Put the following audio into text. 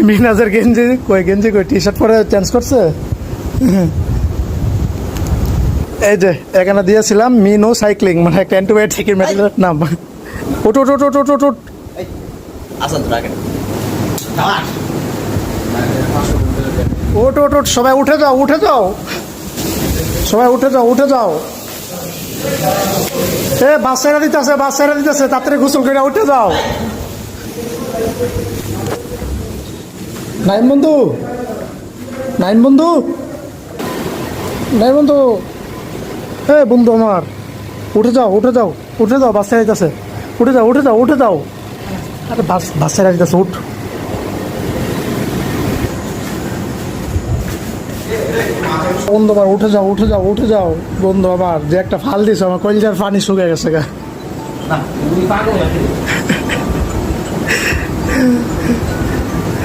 মিনাজের গেঞ্জি কই T shirt পরে চেঞ্জ করছে। এই যে এখানে দিয়েছিলাম মিনো সাইক্লিং, মানে একটা অ্যান্টিবায়োটিকের মেডিকেল নাম। ওট ওট ওট ওট ওট ওট ওট আসুন তো রাখেন। ওট ওট ওট সবাই উঠে যাও, উঠে যাও, সবাই উঠে যাও, উঠে যাও। এ বাচ্চারা দিতেছে, বাচ্চারা দিতেছে, তাড়াতাড়ি গোসল করে উঠে যাও। নাইম বন্ধু, নাইম বন্ধু, নাইম বন্ধু, এ বন্ধু আমার, উঠে যাও, উঠে যাও, উঠে যাও, বাচ্চারা দিতেছে, উঠে যাও, উঠে যাও, উঠে যাও। আরে বাচ্চারা দিতেছে, উঠ। বন্ধু আমার উঠে যাও, উঠে যাও, উঠে যাও। বন্ধু আমার যে একটা ফাল দিছে, আমার কলজার পানি শুকিয়ে গেছে গা। না, তুমি পাগল নাকি?